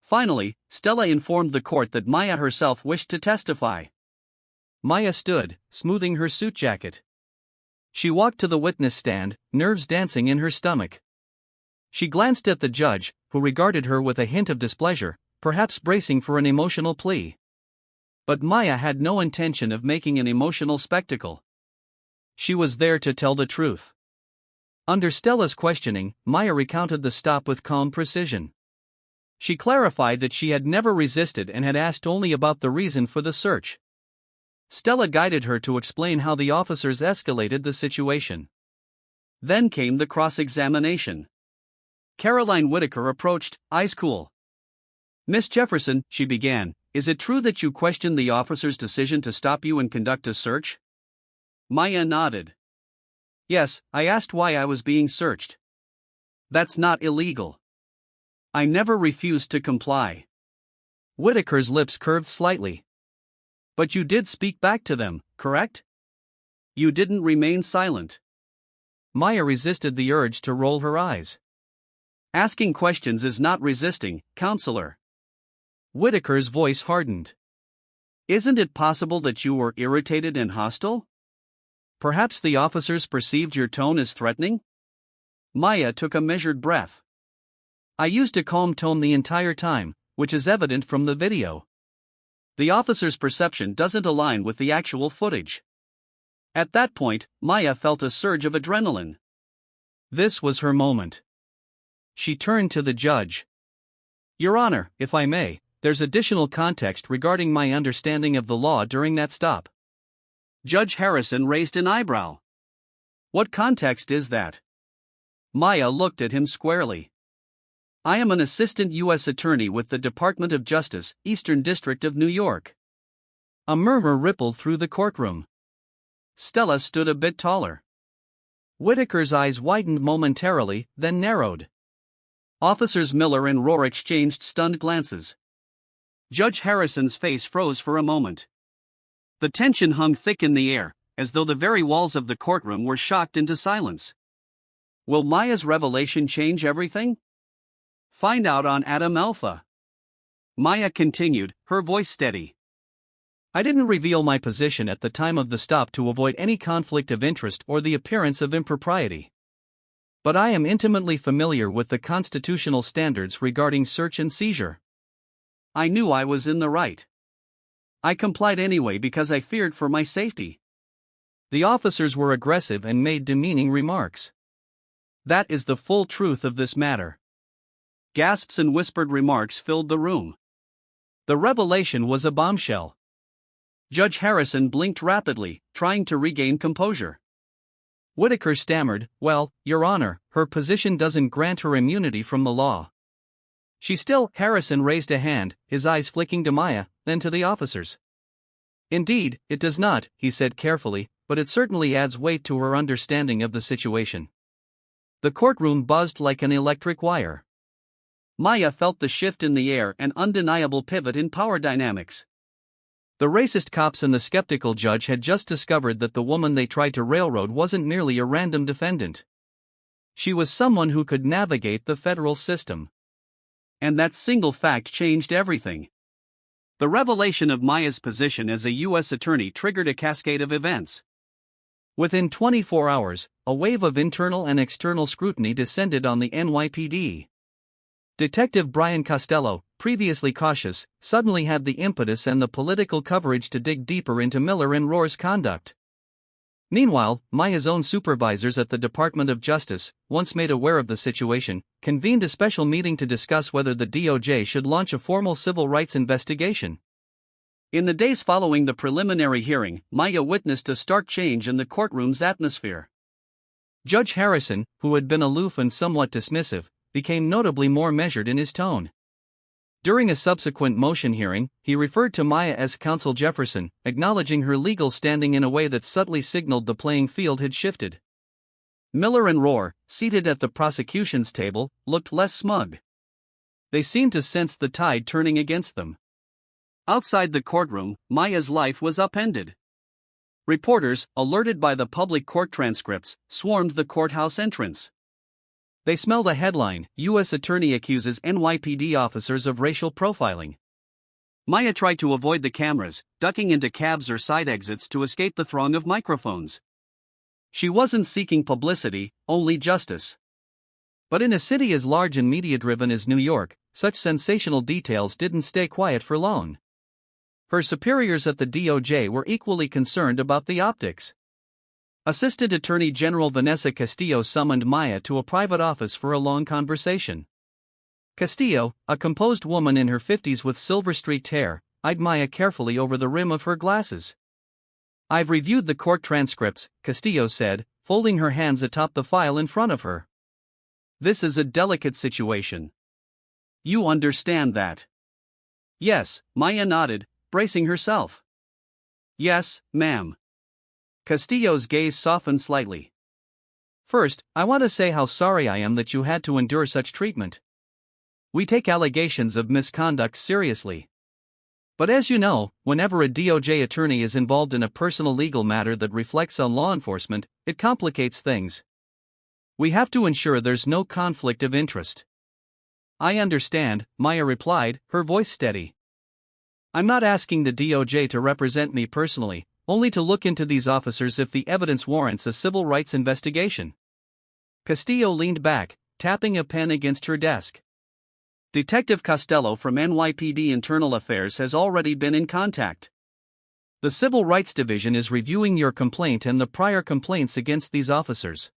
Finally, Stella informed the court that Maya herself wished to testify. Maya stood, smoothing her suit jacket. She walked to the witness stand, nerves dancing in her stomach. She glanced at the judge, who regarded her with a hint of displeasure, perhaps bracing for an emotional plea. But Maya had no intention of making an emotional spectacle. She was there to tell the truth. Under Stella's questioning, Maya recounted the stop with calm precision. She clarified that she had never resisted and had asked only about the reason for the search. Stella guided her to explain how the officers escalated the situation. Then came the cross-examination. Caroline Whitaker approached, eyes cool. "Miss Jefferson," she began, "is it true that you questioned the officer's decision to stop you and conduct a search?" Maya nodded. "Yes, I asked why I was being searched." "That's not illegal." "I never refused to comply." Whitaker's lips curved slightly. "But you did speak back to them, correct? You didn't remain silent." Maya resisted the urge to roll her eyes. "Asking questions is not resisting, counselor." Whitaker's voice hardened. "Isn't it possible that you were irritated and hostile? Perhaps the officers perceived your tone as threatening?" Maya took a measured breath. "I used a calm tone the entire time, which is evident from the video. The officer's perception doesn't align with the actual footage." At that point, Maya felt a surge of adrenaline. This was her moment. She turned to the judge. "Your Honor, if I may, there's additional context regarding my understanding of the law during that stop." Judge Harrison raised an eyebrow. "What context is that?" Maya looked at him squarely. "I am an assistant U.S. attorney with the Department of Justice, Eastern District of New York." A murmur rippled through the courtroom. Stella stood a bit taller. Whitaker's eyes widened momentarily, then narrowed. Officers Miller and Rohr exchanged stunned glances. Judge Harrison's face froze for a moment. The tension hung thick in the air, as though the very walls of the courtroom were shocked into silence. Will Maya's revelation change everything? Find out on Adam Alpha. Maya continued, her voice steady. "I didn't reveal my position at the time of the stop to avoid any conflict of interest or the appearance of impropriety. But I am intimately familiar with the constitutional standards regarding search and seizure. I knew I was in the right. I complied anyway because I feared for my safety. The officers were aggressive and made demeaning remarks. That is the full truth of this matter." Gasps and whispered remarks filled the room. The revelation was a bombshell. Judge Harrison blinked rapidly, trying to regain composure. Whitaker stammered, "Well, Your Honor, her position doesn't grant her immunity from the law." "She still..." Harrison raised a hand, his eyes flicking to Maya, then to the officers. "Indeed, it does not," he said carefully, "but it certainly adds weight to her understanding of the situation." The courtroom buzzed like an electric wire. Maya felt the shift in the air, an undeniable pivot in power dynamics. The racist cops and the skeptical judge had just discovered that the woman they tried to railroad wasn't merely a random defendant. She was someone who could navigate the federal system. And that single fact changed everything. The revelation of Maya's position as a U.S. attorney triggered a cascade of events. Within 24 hours, a wave of internal and external scrutiny descended on the NYPD. Detective Brian Costello, previously cautious, suddenly had the impetus and the political coverage to dig deeper into Miller and Rohr's conduct. Meanwhile, Maya's own supervisors at the Department of Justice, once made aware of the situation, convened a special meeting to discuss whether the DOJ should launch a formal civil rights investigation. In the days following the preliminary hearing, Maya witnessed a stark change in the courtroom's atmosphere. Judge Harrison, who had been aloof and somewhat dismissive, became notably more measured in his tone. During a subsequent motion hearing, he referred to Maya as Counsel Jefferson, acknowledging her legal standing in a way that subtly signaled the playing field had shifted. Miller and Rohr, seated at the prosecution's table, looked less smug. They seemed to sense the tide turning against them. Outside the courtroom, Maya's life was upended. Reporters, alerted by the public court transcripts, swarmed the courthouse entrance. They smelled a headline: U.S. Attorney accuses NYPD officers of racial profiling. Maya tried to avoid the cameras, ducking into cabs or side exits to escape the throng of microphones. She wasn't seeking publicity, only justice. But in a city as large and media-driven as New York, such sensational details didn't stay quiet for long. Her superiors at the DOJ were equally concerned about the optics. Assistant Attorney General Vanessa Castillo summoned Maya to a private office for a long conversation. Castillo, a composed woman in her 50s with silver-streaked hair, eyed Maya carefully over the rim of her glasses. "I've reviewed the court transcripts," Castillo said, folding her hands atop the file in front of her. "This is a delicate situation. You understand that?" "Yes," Maya nodded, bracing herself. "Yes, ma'am." Castillo's gaze softened slightly. "First, I want to say how sorry I am that you had to endure such treatment. We take allegations of misconduct seriously. But as you know, whenever a DOJ attorney is involved in a personal legal matter that reflects on law enforcement, it complicates things. We have to ensure there's no conflict of interest." "I understand," Maya replied, her voice steady. "I'm not asking the DOJ to represent me personally, only to look into these officers if the evidence warrants a civil rights investigation." Castillo leaned back, tapping a pen against her desk. "Detective Costello from NYPD Internal Affairs has already been in contact. The Civil Rights Division is reviewing your complaint and the prior complaints against these officers.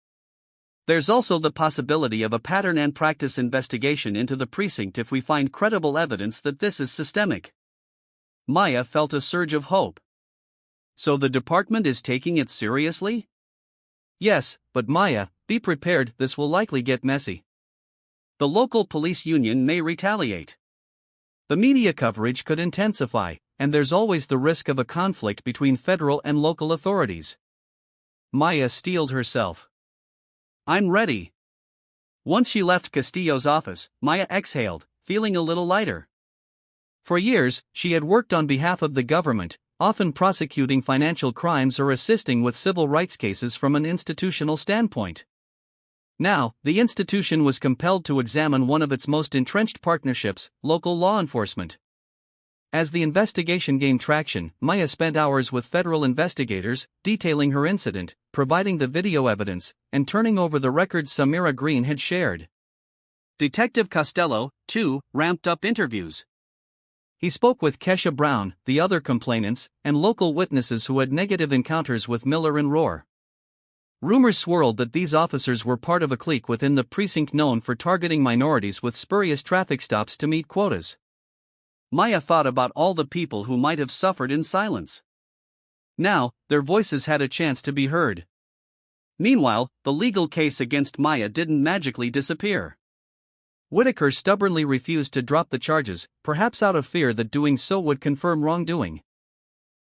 There's also the possibility of a pattern and practice investigation into the precinct if we find credible evidence that this is systemic." Maya felt a surge of hope. "So the department is taking it seriously?" "Yes, but Maya, be prepared, this will likely get messy. The local police union may retaliate. The media coverage could intensify, and there's always the risk of a conflict between federal and local authorities." Maya steeled herself. "I'm ready." Once she left Castillo's office, Maya exhaled, feeling a little lighter. For years, she had worked on behalf of the government, often prosecuting financial crimes or assisting with civil rights cases from an institutional standpoint. Now, the institution was compelled to examine one of its most entrenched partnerships, local law enforcement. As the investigation gained traction, Maya spent hours with federal investigators, detailing her incident, providing the video evidence, and turning over the records Samira Green had shared. Detective Costello, too, ramped up interviews. He spoke with Kesha Brown, the other complainants, and local witnesses who had negative encounters with Miller and Rohr. Rumors swirled that these officers were part of a clique within the precinct known for targeting minorities with spurious traffic stops to meet quotas. Maya thought about all the people who might have suffered in silence. Now, their voices had a chance to be heard. Meanwhile, the legal case against Maya didn't magically disappear. Whitaker stubbornly refused to drop the charges, perhaps out of fear that doing so would confirm wrongdoing.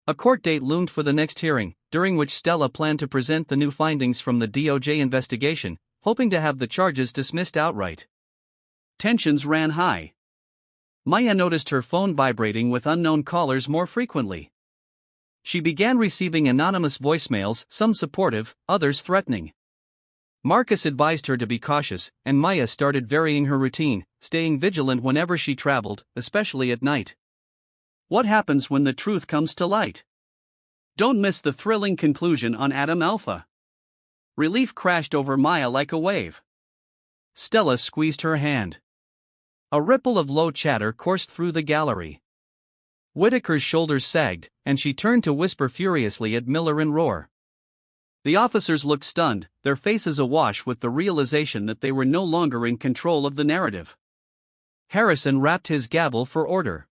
A court date loomed for the next hearing, during which Stella planned to present the new findings from the DOJ investigation, hoping to have the charges dismissed outright. Tensions ran high. Maya noticed her phone vibrating with unknown callers more frequently. She began receiving anonymous voicemails, some supportive, others threatening. Marcus advised her to be cautious, and Maya started varying her routine, staying vigilant whenever she traveled, especially at night. What happens when the truth comes to light? Don't miss the thrilling conclusion on Atom Alpha. Relief crashed over Maya like a wave. Stella squeezed her hand. A ripple of low chatter coursed through the gallery. Whitaker's shoulders sagged, and she turned to whisper furiously at Miller and Rohr. The officers looked stunned, their faces awash with the realization that they were no longer in control of the narrative. Harrison rapped his gavel for order.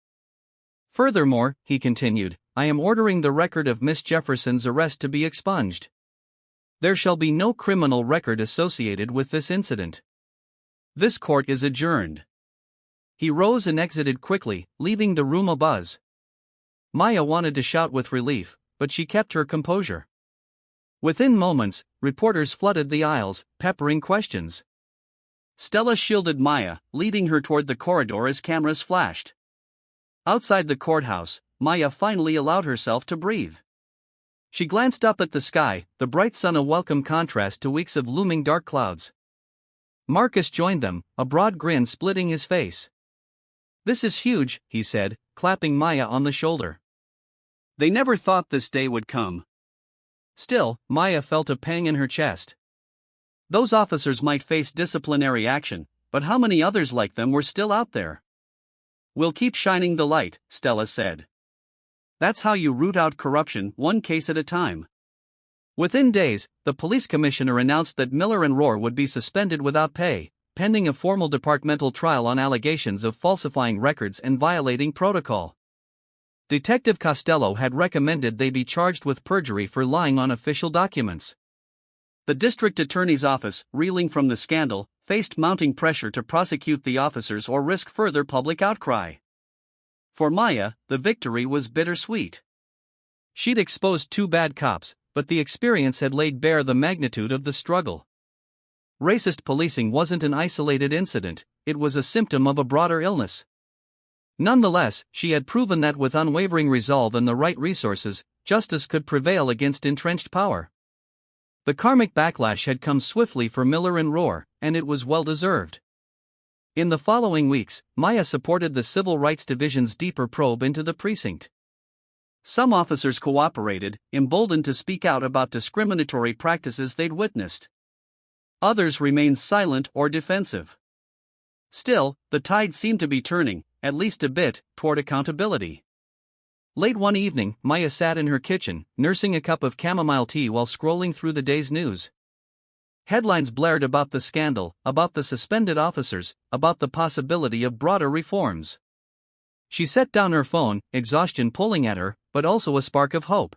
"Furthermore," he continued, "I am ordering the record of Miss Jefferson's arrest to be expunged. There shall be no criminal record associated with this incident. This court is adjourned." He rose and exited quickly, leaving the room abuzz. Maya wanted to shout with relief, but she kept her composure. Within moments, reporters flooded the aisles, peppering questions. Stella shielded Maya, leading her toward the corridor as cameras flashed. Outside the courthouse, Maya finally allowed herself to breathe. She glanced up at the sky, the bright sun a welcome contrast to weeks of looming dark clouds. Marcus joined them, a broad grin splitting his face. "This is huge," he said, clapping Maya on the shoulder. They never thought this day would come. Still, Maya felt a pang in her chest. Those officers might face disciplinary action, but how many others like them were still out there? "We'll keep shining the light," Stella said. "That's how you root out corruption, one case at a time." Within days, the police commissioner announced that Miller and Rohr would be suspended without pay, pending a formal departmental trial on allegations of falsifying records and violating protocol. Detective Costello had recommended they be charged with perjury for lying on official documents. The district attorney's office, reeling from the scandal, faced mounting pressure to prosecute the officers or risk further public outcry. For Maya, the victory was bittersweet. She'd exposed two bad cops, but the experience had laid bare the magnitude of the struggle. Racist policing wasn't an isolated incident, it was a symptom of a broader illness. Nonetheless, she had proven that with unwavering resolve and the right resources, justice could prevail against entrenched power. The karmic backlash had come swiftly for Miller and Rohr, and it was well-deserved. In the following weeks, Maya supported the Civil Rights Division's deeper probe into the precinct. Some officers cooperated, emboldened to speak out about discriminatory practices they'd witnessed. Others remained silent or defensive. Still, the tide seemed to be turning, at least a bit, toward accountability. Late one evening, Maya sat in her kitchen, nursing a cup of chamomile tea while scrolling through the day's news. Headlines blared about the scandal, about the suspended officers, about the possibility of broader reforms. She set down her phone, exhaustion pulling at her, but also a spark of hope.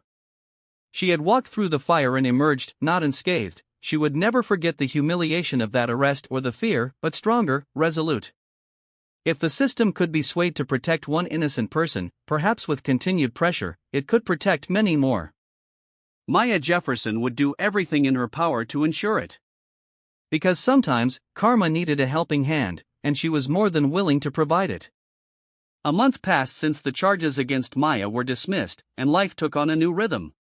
She had walked through the fire and emerged, not unscathed. She would never forget the humiliation of that arrest or the fear, but stronger, resolute. If the system could be swayed to protect one innocent person, perhaps with continued pressure, it could protect many more. Maya Jefferson would do everything in her power to ensure it. Because sometimes, karma needed a helping hand, and she was more than willing to provide it. A month passed since the charges against Maya were dismissed, and life took on a new rhythm.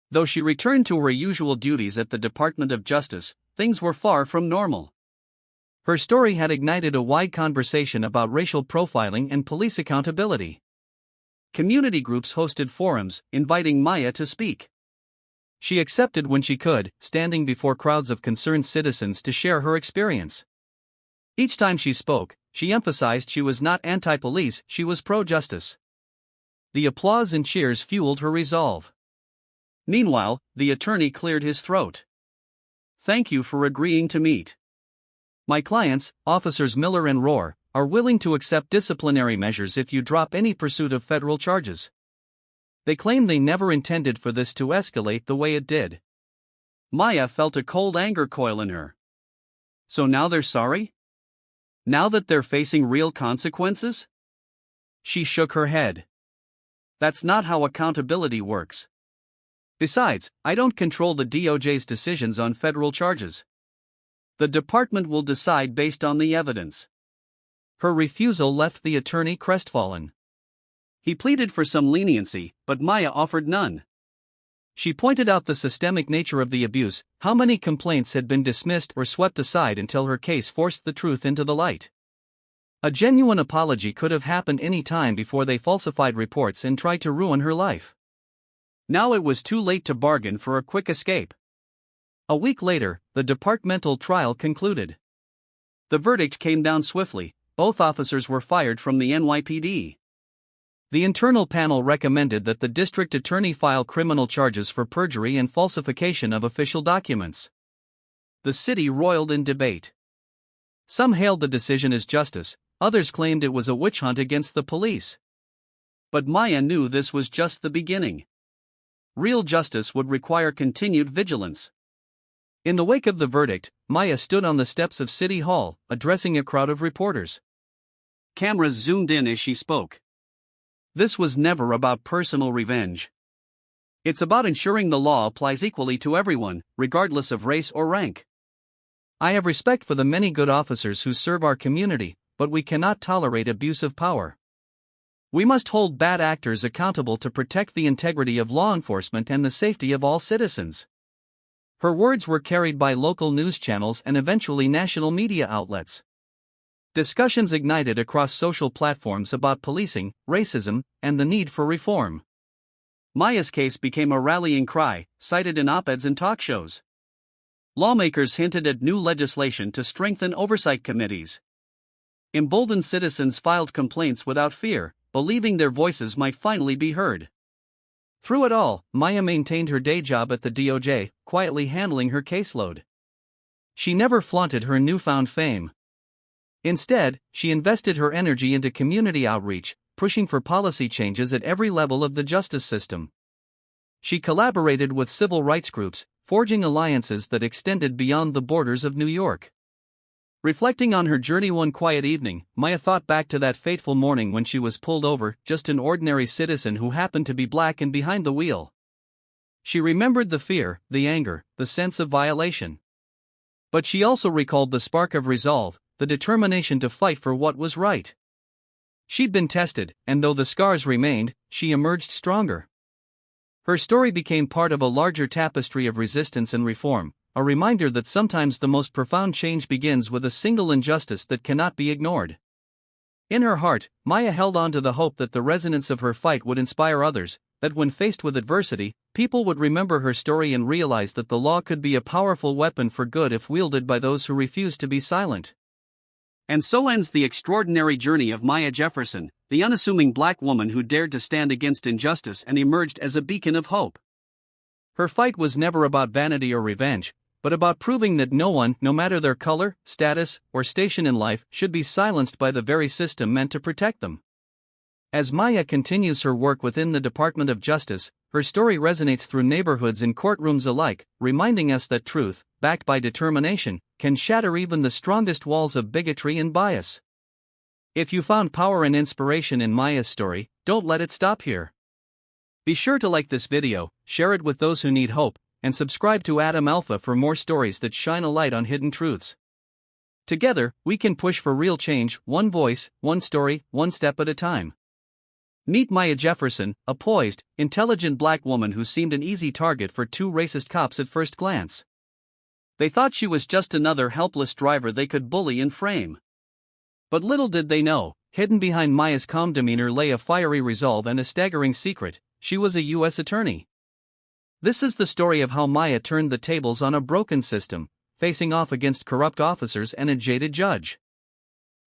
Though she returned to her usual duties at the Department of Justice, things were far from normal. Her story had ignited a wide conversation about racial profiling and police accountability. Community groups hosted forums, inviting Maya to speak. She accepted when she could, standing before crowds of concerned citizens to share her experience. Each time she spoke, she emphasized she was not anti-police, she was pro-justice. The applause and cheers fueled her resolve. Meanwhile, the attorney cleared his throat. "Thank you for agreeing to meet. My clients, Officers Miller and Rohr, are willing to accept disciplinary measures if you drop any pursuit of federal charges. They claim they never intended for this to escalate the way it did." Maya felt a cold anger coil in her. So now they're sorry? Now that they're facing real consequences? She shook her head. That's not how accountability works. Besides, I don't control the DOJ's decisions on federal charges. The department will decide based on the evidence. Her refusal left the attorney crestfallen. He pleaded for some leniency, but Maya offered none. She pointed out the systemic nature of the abuse, how many complaints had been dismissed or swept aside until her case forced the truth into the light. A genuine apology could have happened any time before they falsified reports and tried to ruin her life. Now it was too late to bargain for a quick escape. A week later, the departmental trial concluded. The verdict came down swiftly. Both officers were fired from the NYPD. The internal panel recommended that the district attorney file criminal charges for perjury and falsification of official documents. The city roiled in debate. Some hailed the decision as justice, others claimed it was a witch hunt against the police. But Maya knew this was just the beginning. Real justice would require continued vigilance. In the wake of the verdict, Maya stood on the steps of City Hall, addressing a crowd of reporters. Cameras zoomed in as she spoke. This was never about personal revenge. It's about ensuring the law applies equally to everyone, regardless of race or rank. I have respect for the many good officers who serve our community, but we cannot tolerate abuse of power. We must hold bad actors accountable to protect the integrity of law enforcement and the safety of all citizens. Her words were carried by local news channels and eventually national media outlets. Discussions ignited across social platforms about policing, racism, and the need for reform. Maya's case became a rallying cry, cited in op-eds and talk shows. Lawmakers hinted at new legislation to strengthen oversight committees. Emboldened citizens filed complaints without fear, believing their voices might finally be heard. Through it all, Maya maintained her day job at the DOJ, quietly handling her caseload. She never flaunted her newfound fame. Instead, she invested her energy into community outreach, pushing for policy changes at every level of the justice system. She collaborated with civil rights groups, forging alliances that extended beyond the borders of New York. Reflecting on her journey one quiet evening, Maya thought back to that fateful morning when she was pulled over, just an ordinary citizen who happened to be black and behind the wheel. She remembered the fear, the anger, the sense of violation. But she also recalled the spark of resolve, the determination to fight for what was right. She'd been tested, and though the scars remained, she emerged stronger. Her story became part of a larger tapestry of resistance and reform, a reminder that sometimes the most profound change begins with a single injustice that cannot be ignored. In her heart, Maya held on to the hope that the resonance of her fight would inspire others, that when faced with adversity, people would remember her story and realize that the law could be a powerful weapon for good if wielded by those who refuse to be silent. And so ends the extraordinary journey of Maya Jefferson, the unassuming black woman who dared to stand against injustice and emerged as a beacon of hope. Her fight was never about vanity or revenge, but about proving that no one, no matter their color, status, or station in life, should be silenced by the very system meant to protect them. As Maya continues her work within the Department of Justice, her story resonates through neighborhoods and courtrooms alike, reminding us that truth, backed by determination, can shatter even the strongest walls of bigotry and bias. If you found power and inspiration in Maya's story, don't let it stop here. Be sure to like this video, share it with those who need hope, and subscribe to Adam Alpha for more stories that shine a light on hidden truths. Together, we can push for real change, one voice, one story, one step at a time. Meet Maya Jefferson, a poised, intelligent black woman who seemed an easy target for two racist cops at first glance. They thought she was just another helpless driver they could bully and frame. But little did they know, hidden behind Maya's calm demeanor lay a fiery resolve and a staggering secret: she was a U.S. attorney. This is the story of how Maya turned the tables on a broken system, facing off against corrupt officers and a jaded judge.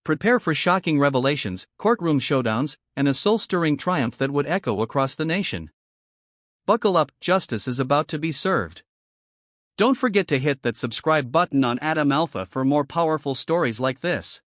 Prepare for shocking revelations, courtroom showdowns, and a soul-stirring triumph that would echo across the nation. Buckle up, justice is about to be served. Don't forget to hit that subscribe button on Adam Alpha for more powerful stories like this.